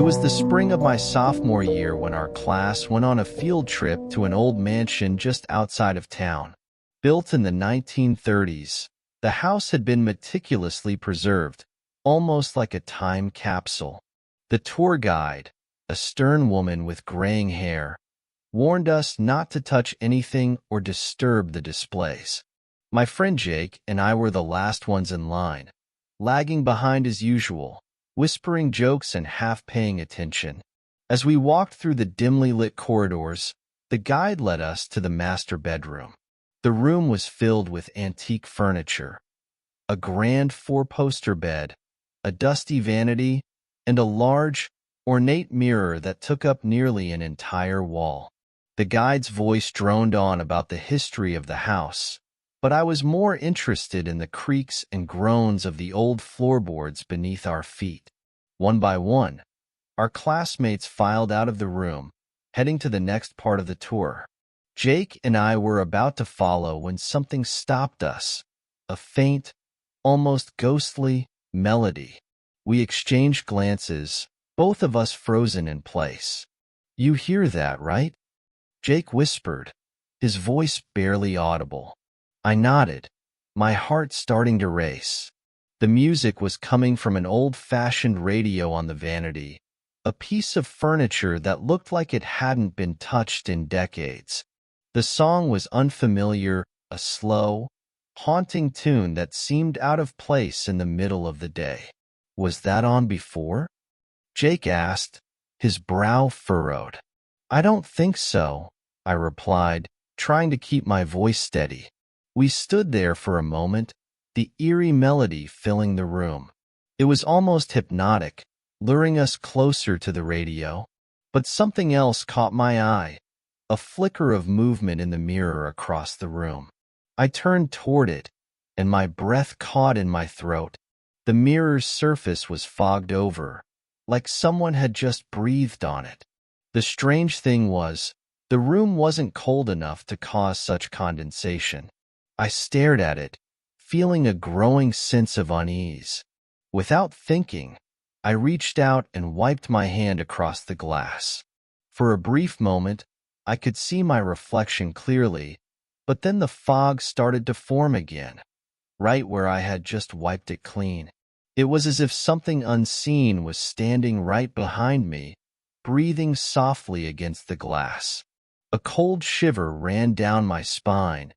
was the spring of my sophomore year when our class went on a field trip to an old mansion just outside of town. Built in the 1930s, the house had been meticulously preserved, almost like a time capsule. The tour guide, a stern woman with graying hair, warned us not to touch anything or disturb the displays. My friend Jake and I were the last ones in line, lagging behind as usual, whispering jokes and half paying attention. As we walked through the dimly lit corridors, the guide led us to the master bedroom. The room was filled with antique furniture, a grand four-poster bed, a dusty vanity, and a large, ornate mirror that took up nearly an entire wall. The guide's voice droned on about the history of the house, but I was more interested in the creaks and groans of the old floorboards beneath our feet. One by one, our classmates filed out of the room, heading to the next part of the tour. Jake and I were about to follow when something stopped us, a faint, almost ghostly melody. We exchanged glances, both of us frozen in place. "You hear that, right?" Jake whispered, his voice barely audible. I nodded, my heart starting to race. The music was coming from an old-fashioned radio on the vanity, a piece of furniture that looked like it hadn't been touched in decades. The song was unfamiliar, a slow, haunting tune that seemed out of place in the middle of the day. "Was that on before?" Jake asked, his brow furrowed. "I don't think so," I replied, trying to keep my voice steady. We stood there for a moment, the eerie melody filling the room. It was almost hypnotic, luring us closer to the radio. But something else caught my eye, a flicker of movement in the mirror across the room. I turned toward it, and my breath caught in my throat. The mirror's surface was fogged over, like someone had just breathed on it. The strange thing was, the room wasn't cold enough to cause such condensation. I stared at it, feeling a growing sense of unease. Without thinking, I reached out and wiped my hand across the glass. For a brief moment, I could see my reflection clearly, but then the fog started to form again, right where I had just wiped it clean. It was as if something unseen was standing right behind me, breathing softly against the glass. A cold shiver ran down my spine,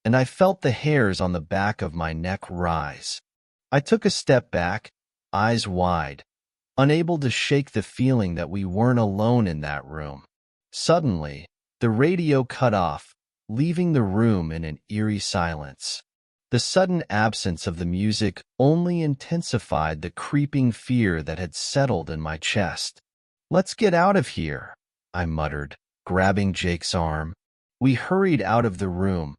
and I felt the hairs on the back of my neck rise. I took a step back, eyes wide, unable to shake the feeling that we weren't alone in that room. Suddenly, the radio cut off, leaving the room in an eerie silence. The sudden absence of the music only intensified the creeping fear that had settled in my chest. "Let's get out of here," I muttered, grabbing Jake's arm. We hurried out of the room,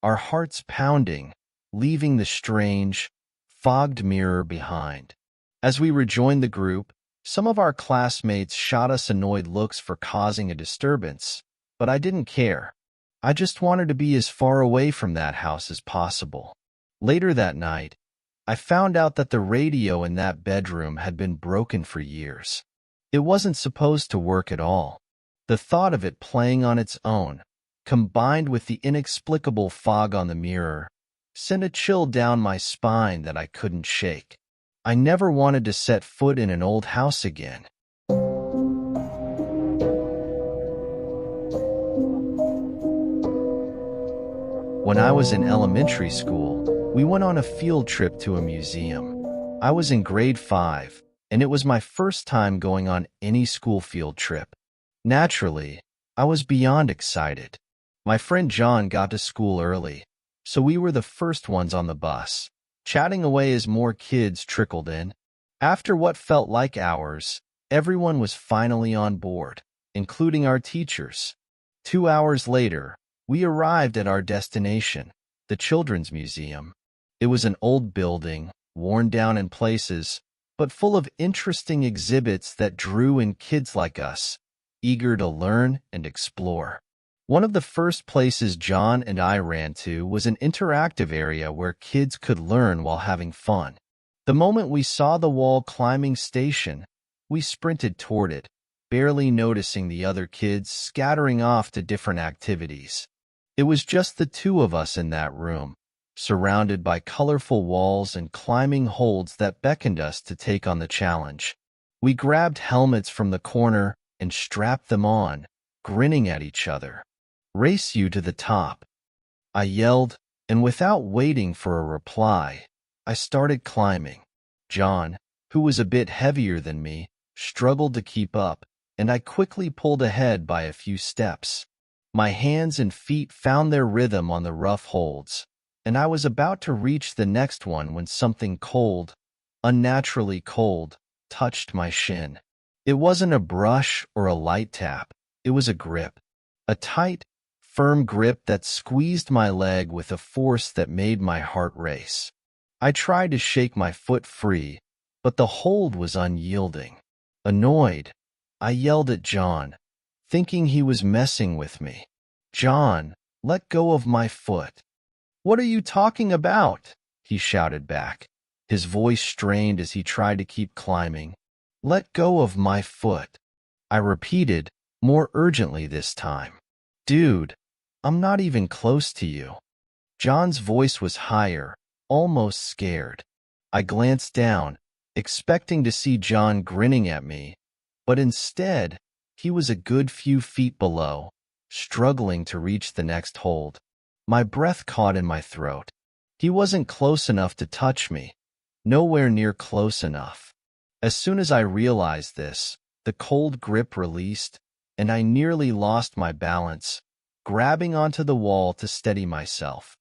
our hearts pounding, leaving the strange, fogged mirror behind. As we rejoined the group, some of our classmates shot us annoyed looks for causing a disturbance, but I didn't care. I just wanted to be as far away from that house as possible. Later that night, I found out that the radio in that bedroom had been broken for years. It wasn't supposed to work at all. The thought of it playing on its own, combined with the inexplicable fog on the mirror, sent a chill down my spine that I couldn't shake. I never wanted to set foot in an old house again. When I was in elementary school, we went on a field trip to a museum. I was in grade 5, and it was my first time going on any school field trip. Naturally, I was beyond excited. My friend John got to school early, so we were the first ones on the bus, chatting away as more kids trickled in. After what felt like hours, everyone was finally on board, including our teachers. 2 hours later, we arrived at our destination, the Children's Museum. It was an old building, worn down in places, but full of interesting exhibits that drew in kids like us, eager to learn and explore. One of the first places John and I ran to was an interactive area where kids could learn while having fun. The moment we saw the wall climbing station, We sprinted toward it, barely noticing the other kids scattering off to different activities. It was just the two of us in that room, surrounded by colorful walls and climbing holds that beckoned us to take on the challenge. We grabbed helmets from the corner and strapped them on, grinning at each other. "Race you to the top," I yelled, and without waiting for a reply, I started climbing. John, who was a bit heavier than me, struggled to keep up, and I quickly pulled ahead by a few steps. My hands and feet found their rhythm on the rough holds, and I was about to reach the next one when something cold, unnaturally cold, touched my shin. It wasn't a brush or a light tap. It was a grip. A tight, firm grip that squeezed my leg with a force that made my heart race. I tried to shake my foot free, but the hold was unyielding. Annoyed, I yelled at John, thinking he was messing with me. "John, let go of my foot." "What are you talking about?" he shouted back, his voice strained as he tried to keep climbing. "Let go of my foot," I repeated, more urgently this time. "Dude, I'm not even close to you." John's voice was higher, almost scared. I glanced down, expecting to see John grinning at me, but instead, he was a good few feet below, struggling to reach the next hold. My breath caught in my throat. He wasn't close enough to touch me, nowhere near close enough. As soon as I realized this, the cold grip released, and I nearly lost my balance, grabbing onto the wall to steady myself.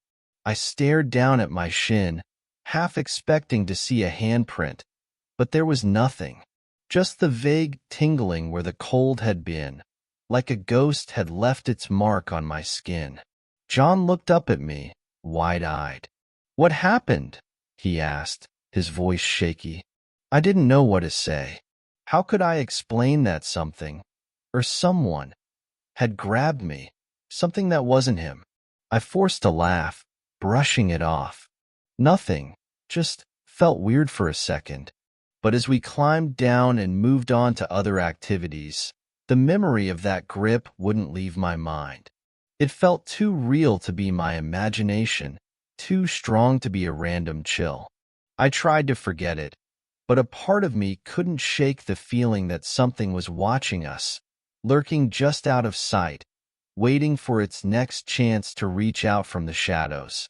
I stared down at my shin, half expecting to see a handprint, but there was nothing. Just the vague tingling where the cold had been, like a ghost had left its mark on my skin. John looked up at me, wide-eyed. "What happened?" he asked, his voice shaky. I didn't know what to say. How could I explain that something, or someone, had grabbed me, something that wasn't him? I forced a laugh, brushing it off. Nothing, just felt weird for a second. But as we climbed down and moved on to other activities, the memory of that grip wouldn't leave my mind. It felt too real to be my imagination, too strong to be a random chill. I tried to forget it, but a part of me couldn't shake the feeling that something was watching us, lurking just out of sight, waiting for its next chance to reach out from the shadows.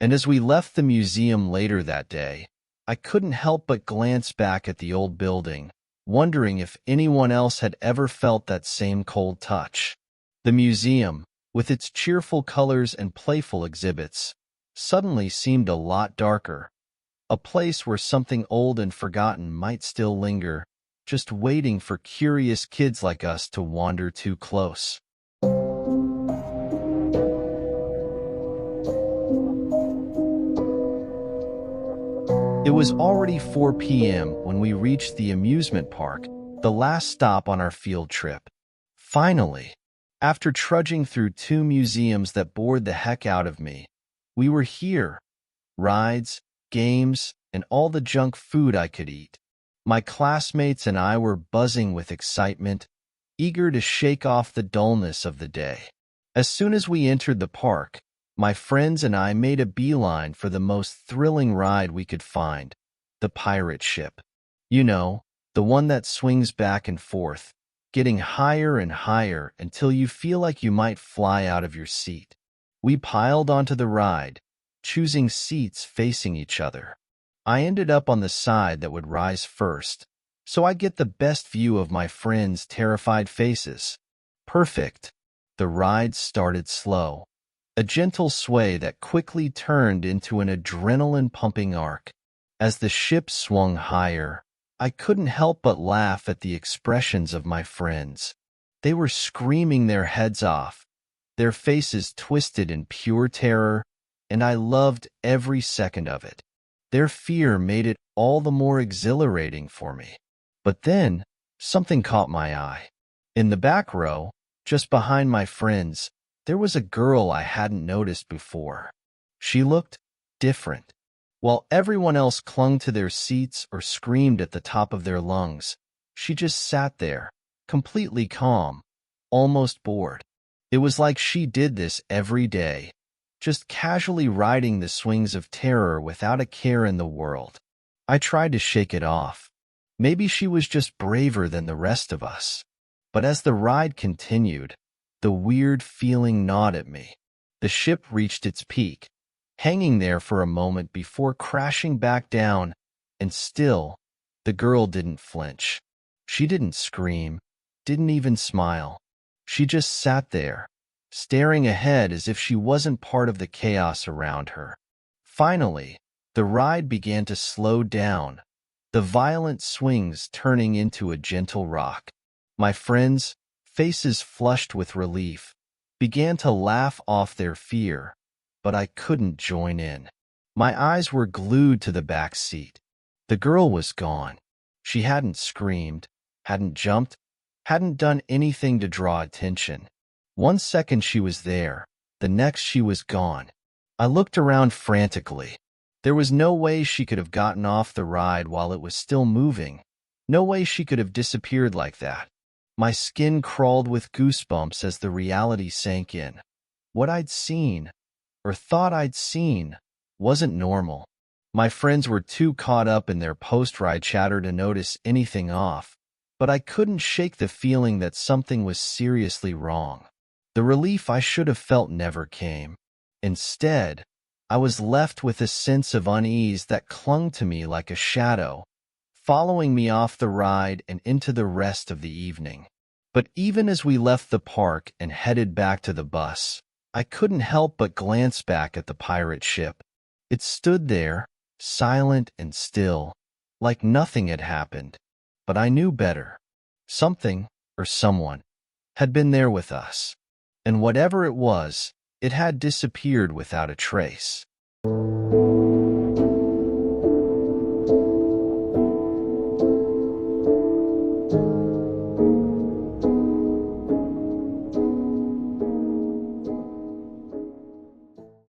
And as we left the museum later that day, I couldn't help but glance back at the old building, wondering if anyone else had ever felt that same cold touch. The museum, with its cheerful colors and playful exhibits, suddenly seemed a lot darker. A place where something old and forgotten might still linger, just waiting for curious kids like us to wander too close. It was already 4 p.m. when we reached the amusement park, the last stop on our field trip. Finally, after trudging through 2 museums that bored the heck out of me, we were here. Rides, games, and all the junk food I could eat. My classmates and I were buzzing with excitement, eager to shake off the dullness of the day. As soon as we entered the park, my friends and I made a beeline for the most thrilling ride we could find, the pirate ship. You know, the one that swings back and forth, getting higher and higher until you feel like you might fly out of your seat. We piled onto the ride, choosing seats facing each other. I ended up on the side that would rise first, so I get the best view of my friends' terrified faces. Perfect. The ride started slow, a gentle sway that quickly turned into an adrenaline-pumping arc. As the ship swung higher, I couldn't help but laugh at the expressions of my friends. They were screaming their heads off, their faces twisted in pure terror, and I loved every second of it. Their fear made it all the more exhilarating for me. But then, something caught my eye. In the back row, just behind my friends, there was a girl I hadn't noticed before. She looked different. While everyone else clung to their seats or screamed at the top of their lungs, She just sat there, completely calm, almost bored. It was like she did this every day, just casually riding the swings of terror without a care in the world. I tried to shake it off. Maybe she was just braver than the rest of us. But as the ride continued, the weird feeling gnawed at me. The ship reached its peak, hanging there for a moment before crashing back down, and still, the girl didn't flinch. She didn't scream, didn't even smile. She just sat there, staring ahead as if she wasn't part of the chaos around her. Finally, the ride began to slow down, the violent swings turning into a gentle rock. My friends, faces flushed with relief, began to laugh off their fear, but I couldn't join in. My eyes were glued to the back seat. The girl was gone. She hadn't screamed, hadn't jumped, hadn't done anything to draw attention. One second she was there, the next she was gone. I looked around frantically. There was no way she could have gotten off the ride while it was still moving. No way she could have disappeared like that. My skin crawled with goosebumps as the reality sank in. What I'd seen, or thought I'd seen, wasn't normal. My friends were too caught up in their post-ride chatter to notice anything off, but I couldn't shake the feeling that something was seriously wrong. The relief I should have felt never came. Instead, I was left with a sense of unease that clung to me like a shadow, following me off the ride and into the rest of the evening. But even as we left the park and headed back to the bus, I couldn't help but glance back at the pirate ship. It stood there, silent and still, like nothing had happened. But I knew better. Something, or someone, had been there with us. And whatever it was, it had disappeared without a trace.